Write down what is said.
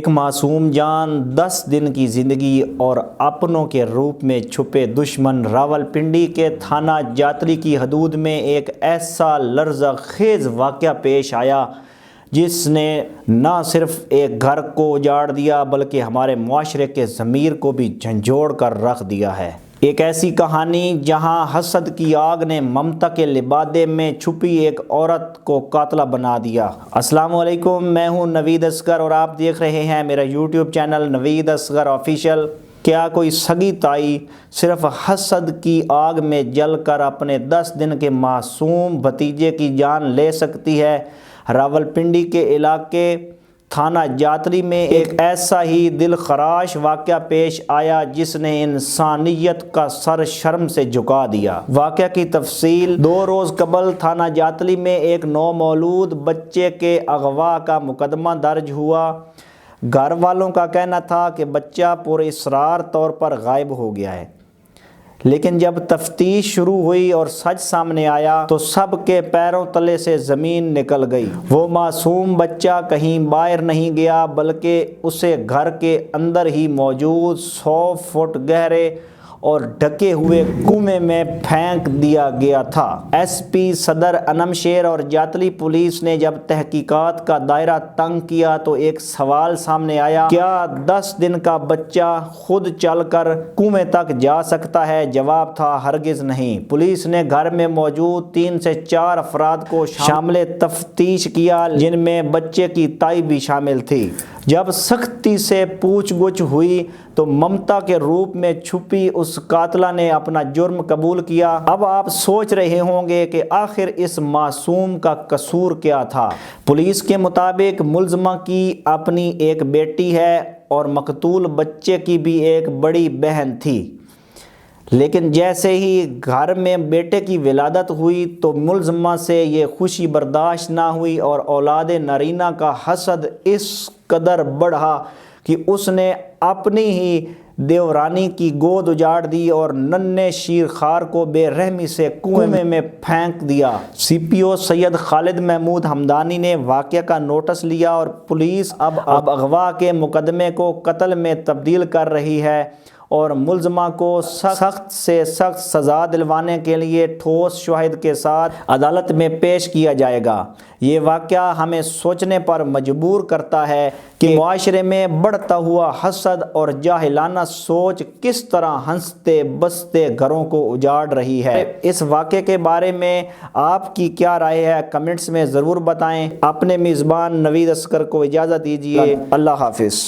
ایک معصوم جان 10 دن کی زندگی اور اپنوں کے روپ میں چھپے دشمن۔ راولپنڈی کے تھانہ جاتری کی حدود میں ایک ایسا لرزہ خیز واقعہ پیش آیا جس نے نہ صرف ایک گھر کو اجاڑ دیا بلکہ ہمارے معاشرے کے ضمیر کو بھی جھنجھوڑ کر رکھ دیا ہے۔ ایک ایسی کہانی جہاں حسد کی آگ نے ممتا کے لبادے میں چھپی ایک عورت کو قاتلہ بنا دیا۔ السلام علیکم، میں ہوں نوید اصغر اور آپ دیکھ رہے ہیں میرا یوٹیوب چینل نوید اصغر آفیشیل۔ کیا کوئی سگی تائی صرف حسد کی آگ میں جل کر اپنے 10 دن کے معصوم بھتیجے کی جان لے سکتی ہے؟ راولپنڈی کے علاقے تھانہ جاتری میں ایک ایسا ہی دل خراش واقعہ پیش آیا جس نے انسانیت کا سر شرم سے جھکا دیا۔ واقعہ کی تفصیل: 2 روز قبل تھانہ جاتری میں ایک نومولود بچے کے اغوا کا مقدمہ درج ہوا۔ گھر والوں کا کہنا تھا کہ بچہ پر اصرار طور پر غائب ہو گیا ہے، لیکن جب تفتیش شروع ہوئی اور سچ سامنے آیا تو سب کے پیروں تلے سے زمین نکل گئی۔ وہ معصوم بچہ کہیں باہر نہیں گیا بلکہ اسے گھر کے اندر ہی موجود 100 فٹ گہرے اور ڈھکے ہوئے کنویں میں پھینک دیا گیا تھا۔ ایس پی صدر انم شیر اور جاتری پولیس نے جب تحقیقات کا دائرہ تنگ کیا تو ایک سوال سامنے آیا: کیا 10 دن کا بچہ خود چل کر کنویں تک جا سکتا ہے؟ جواب تھا: ہرگز نہیں۔ پولیس نے گھر میں موجود 3 سے 4 افراد کو شامل تفتیش کیا جن میں بچے کی تائی بھی شامل تھی۔ جب سختی سے پوچھ گچھ ہوئی تو ممتا کے روپ میں چھپی اس قاتلہ نے اپنا جرم قبول کیا۔ اب آپ سوچ رہے ہوں گے کہ آخر اس معصوم کا قصور کیا تھا؟ پولیس کے مطابق ملزمہ کی اپنی ایک بیٹی ہے اور مقتول بچے کی بھی ایک بڑی بہن تھی، لیکن جیسے ہی گھر میں بیٹے کی ولادت ہوئی تو ملزمہ سے یہ خوشی برداشت نہ ہوئی اور اولاد نرینہ کا حسد اس قدر بڑھا کہ اس نے اپنی ہی دیورانی کی گود اجاڑ دی اور ننھے شیرخوار کو بے رحمی سے کنویں میں پھینک دیا۔ سی پی او سید خالد محمود ہمدانی نے واقعہ کا نوٹس لیا اور پولیس اب اغوا کے مقدمے کو قتل میں تبدیل کر رہی ہے اور ملزمہ کو سخت سے سخت سزا دلوانے کے لیے ٹھوس شواہد کے ساتھ عدالت میں پیش کیا جائے گا۔ یہ واقعہ ہمیں سوچنے پر مجبور کرتا ہے کہ معاشرے میں بڑھتا ہوا حسد اور جاہلانہ سوچ کس طرح ہنستے بستے گھروں کو اجاڑ رہی ہے۔ اس واقعے کے بارے میں آپ کی کیا رائے ہے؟ کمنٹس میں ضرور بتائیں۔ اپنے میزبان نوید اصغر کو اجازت دیجیے۔ اللہ حافظ۔